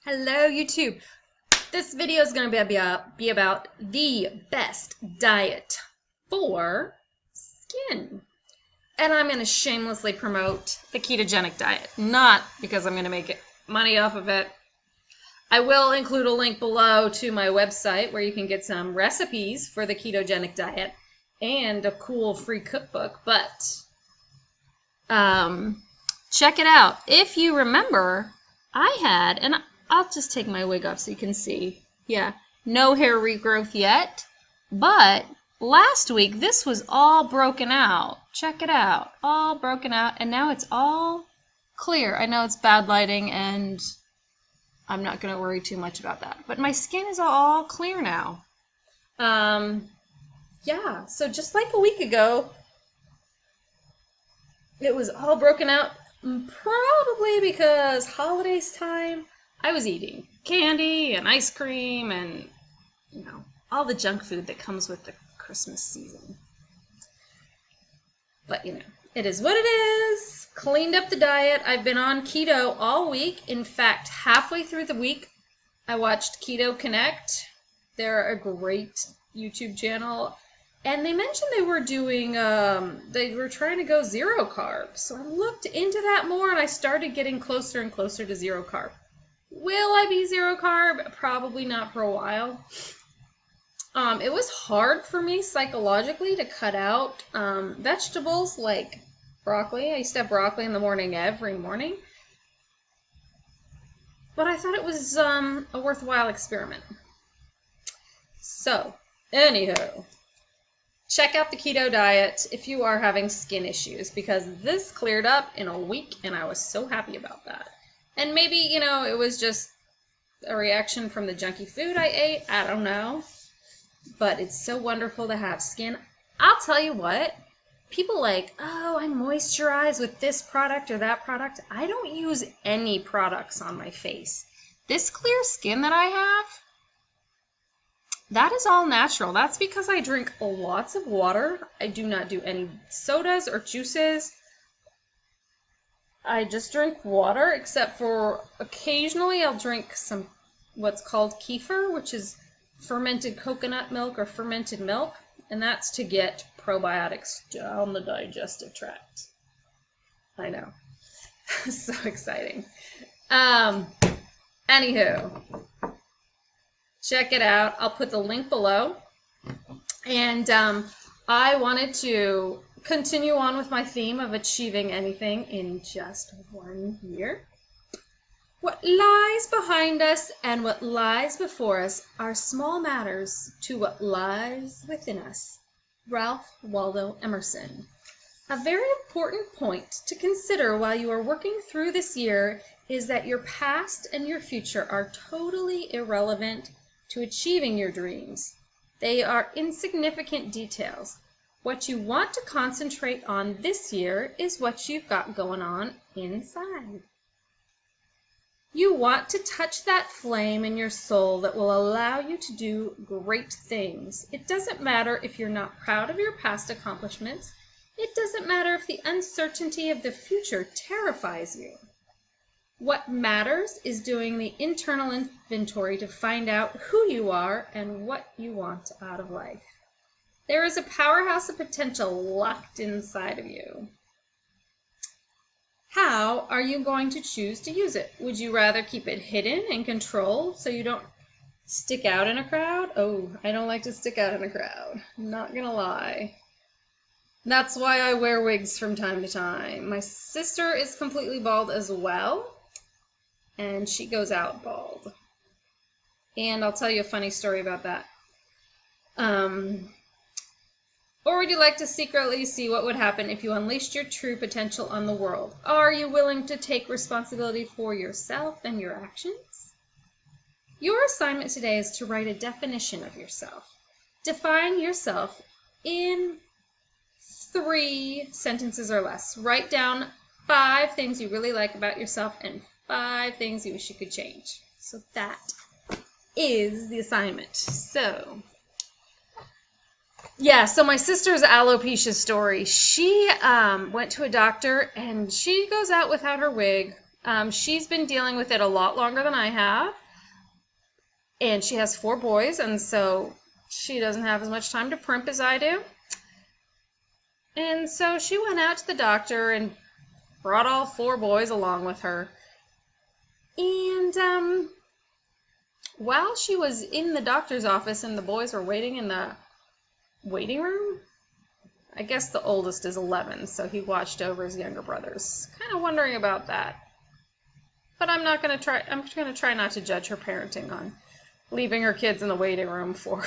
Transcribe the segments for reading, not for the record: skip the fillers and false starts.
Hello, YouTube. This video is going to be about the best diet for skin. And I'm going to shamelessly promote the ketogenic diet, not because I'm going to make money off of it. I will include a link below to my website where you can get some recipes for the ketogenic diet and a cool free cookbook, but check it out. If you remember, I had, and I'll just take my wig off so you can see. Yeah, no hair regrowth yet, but last week this was all broken out. Check it out, all broken out, and now it's all clear. I know it's bad lighting, and I'm not going to worry too much about that, but my skin is all clear now. Yeah, so just like a week ago, it was all broken out, probably because holidays time. I was eating candy and ice cream and, all the junk food that comes with the Christmas season. But, it is what it is. Cleaned up the diet. I've been on keto all week. In fact, halfway through the week, I watched Keto Connect. They're a great YouTube channel. And they mentioned they were doing, they were trying to go zero carb. So I looked into that more and I started getting closer and closer to zero carb. Will I be zero carb? Probably not for a while. It was hard for me psychologically to cut out vegetables like broccoli. I used to have broccoli in the morning every morning. But I thought it was a worthwhile experiment. So, anywho, check out the keto diet if you are having skin issues, because this cleared up in a week and I was so happy about that. And maybe, it was just a reaction from the junky food I ate. I don't know. But it's so wonderful to have skin. I'll tell you what. People like, oh, I moisturize with this product or that product. I don't use any products on my face. This clear skin that I have, that is all natural. That's because I drink lots of water. I do not do any sodas or juices. I just drink water, except for occasionally I'll drink some what's called kefir, which is fermented coconut milk or fermented milk, and that's to get probiotics down the digestive tract. I know. So exciting. Anywho, check it out. I'll put the link below. And I wanted to continue on with my theme of achieving anything in just 1 year. What lies behind us and what lies before us are small matters to what lies within us. Ralph Waldo Emerson. A very important point to consider while you are working through this year is that your past and your future are totally irrelevant to achieving your dreams. They are insignificant details. What you want to concentrate on this year is what you've got going on inside. You want to touch that flame in your soul that will allow you to do great things. It doesn't matter if you're not proud of your past accomplishments. It doesn't matter if the uncertainty of the future terrifies you. What matters is doing the internal inventory to find out who you are and what you want out of life. There is a powerhouse of potential locked inside of you. How are you going to choose to use it? Would you rather keep it hidden and controlled so you don't stick out in a crowd? Oh, I don't like to stick out in a crowd. I'm not gonna lie. That's why I wear wigs from time to time. My sister is completely bald as well, and she goes out bald. And I'll tell you a funny story about that. Or would you like to secretly see what would happen if you unleashed your true potential on the world? Are you willing to take responsibility for yourself and your actions? Your assignment today is to write a definition of yourself. Define yourself in 3 sentences or less. Write down 5 things you really like about yourself and 5 things you wish you could change. So that is the assignment. So my sister's alopecia story. She went to a doctor and she goes out without her wig She's been dealing with it a lot longer than I have, and she has 4 boys, and so she doesn't have as much time to primp as I do. And so she went out to the doctor and brought all 4 boys along with her. And while she was in the doctor's office and the boys were waiting in the waiting room, I guess the oldest is 11, so he watched over his younger brothers. Kind of wondering about that. But I'm going to try not to judge her parenting on leaving her kids in the waiting room for.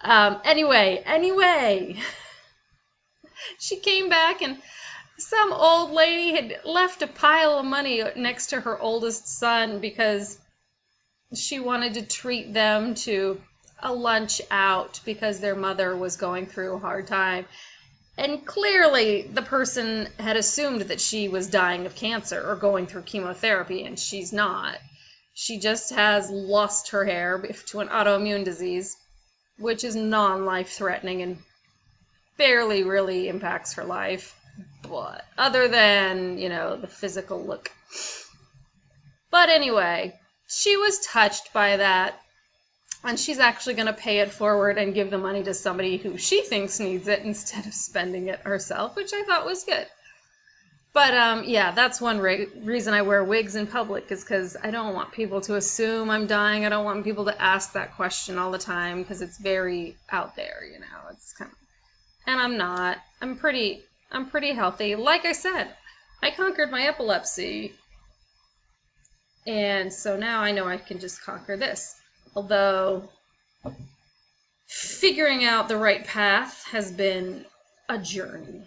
Anyway, she came back and some old lady had left a pile of money next to her oldest son because she wanted to treat them to a lunch out because their mother was going through a hard time. And clearly the person had assumed that she was dying of cancer or going through chemotherapy, and she's not. She just has lost her hair to an autoimmune disease, which is non-life-threatening and barely really impacts her life. But other than, the physical look. But anyway, she was touched by that, and she's actually going to pay it forward and give the money to somebody who she thinks needs it instead of spending it herself, which I thought was good. But yeah, that's one reason I wear wigs in public, is because I don't want people to assume I'm dying. I don't want people to ask that question all the time because it's very out there, It's kind of, and I'm not. I'm pretty healthy. Like I said, I conquered my epilepsy, and so now I know I can just conquer this. Although figuring out the right path has been a journey.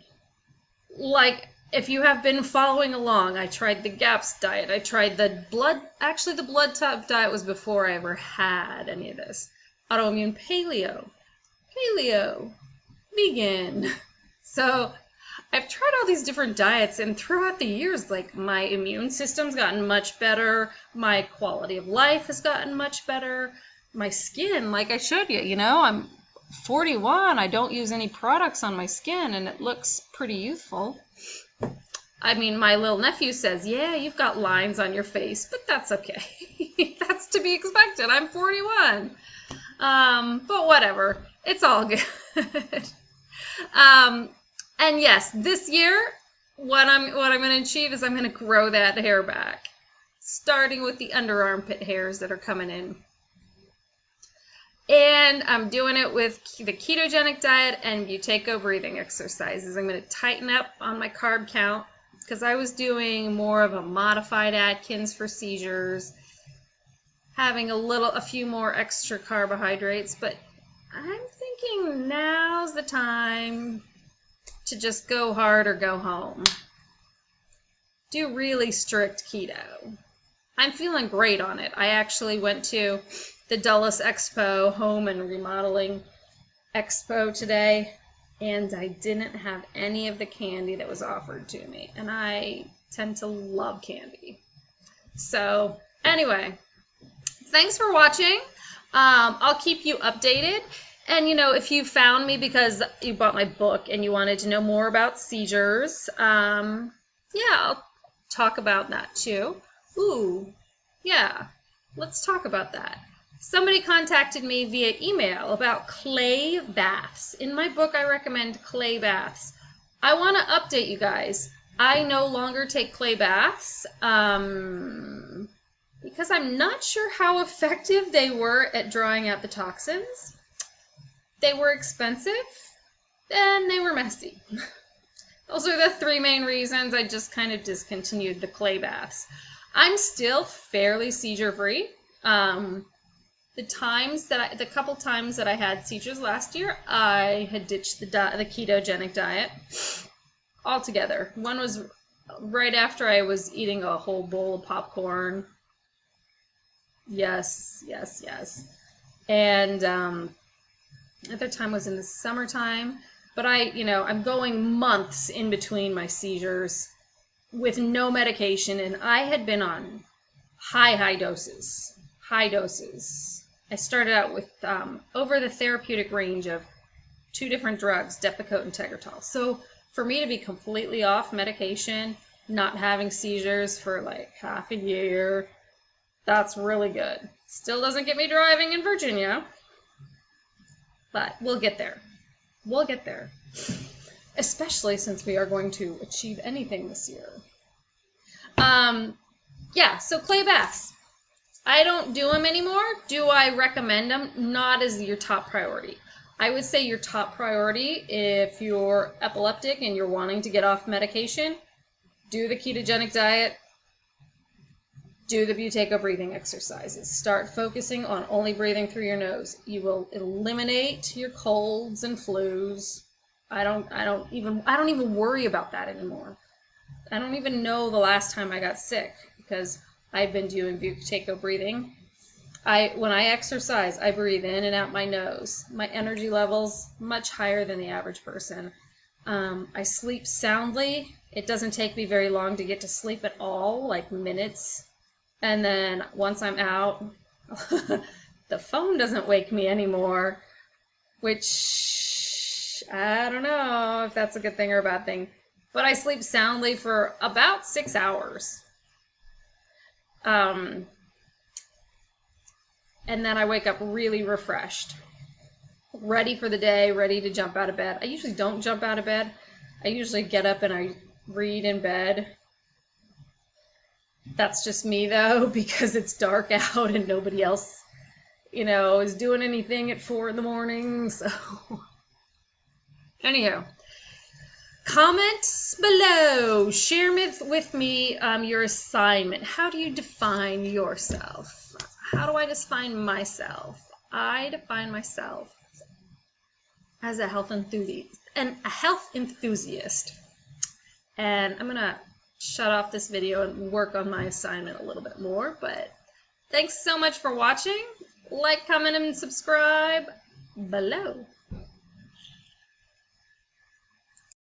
Like, if you have been following along, I tried the GAPS diet. I tried the blood type diet was before I ever had any of this. Autoimmune paleo, vegan. So I've tried all these different diets, and throughout the years, like, my immune system's gotten much better, my quality of life has gotten much better, my skin, like I showed you, I'm 41, I don't use any products on my skin, and it looks pretty youthful. I mean, my little nephew says, yeah, you've got lines on your face, but that's okay. That's to be expected. I'm 41. But whatever. It's all good. And yes, this year, what I'm going to achieve is I'm going to grow that hair back, starting with the under armpit hairs that are coming in. And I'm doing it with the ketogenic diet and buteyko breathing exercises. I'm going to tighten up on my carb count because I was doing more of a modified Atkins for seizures, having a few more extra carbohydrates, but I'm thinking now's the time to just go hard or go home. Do really strict keto. I'm feeling great on it. I actually went to the Dulles Expo Home and Remodeling Expo today, and I didn't have any of the candy that was offered to me, and I tend to love candy. So anyway, thanks for watching. I'll keep you updated. And, if you found me because you bought my book and you wanted to know more about seizures, yeah, I'll talk about that too. Ooh, yeah, let's talk about that. Somebody contacted me via email about clay baths. In my book, I recommend clay baths. I want to update you guys. I no longer take clay baths because I'm not sure how effective they were at drawing out the toxins. They were expensive, and they were messy. Those are the 3 main reasons I just kind of discontinued the clay baths. I'm still fairly seizure-free. The couple times that I had seizures last year, I had ditched the ketogenic diet altogether. One was right after I was eating a whole bowl of popcorn. Yes. And other time was in the summertime, but I'm going months in between my seizures with no medication, and I had been on high doses. I started out with over the therapeutic range of 2 different drugs, Depakote and Tegretol. So For me to be completely off medication, not having seizures for like half a year, that's really good. Still doesn't get me driving in Virginia, but we'll get there. We'll get there. Especially since we are going to achieve anything this year. Yeah, so clay baths. I don't do them anymore. Do I recommend them? Not as your top priority. I would say your top priority, if you're epileptic and you're wanting to get off medication, do the ketogenic diet, do the Buteyko breathing exercises. Start focusing on only breathing through your nose. You will eliminate your colds and flus. I don't even worry about that anymore. I don't even know the last time I got sick because I've been doing Buteyko breathing. When I exercise, I breathe in and out my nose. My energy level's much higher than the average person. I sleep soundly. It doesn't take me very long to get to sleep at all, like minutes. And then once I'm out, the phone doesn't wake me anymore, which I don't know if that's a good thing or a bad thing. But I sleep soundly for about 6 hours. And then I wake up really refreshed, ready for the day, ready to jump out of bed. I usually don't jump out of bed. I usually get up and I read in bed. That's just me, though, because it's dark out and nobody else, is doing anything at 4 in the morning. So, anyhow. Comment below. Share with me your assignment. How do you define yourself? How do I define myself? I define myself as a health enthusiast. And I'm going to shut off this video and work on my assignment a little bit more. But thanks so much for watching. Like, comment, and subscribe below.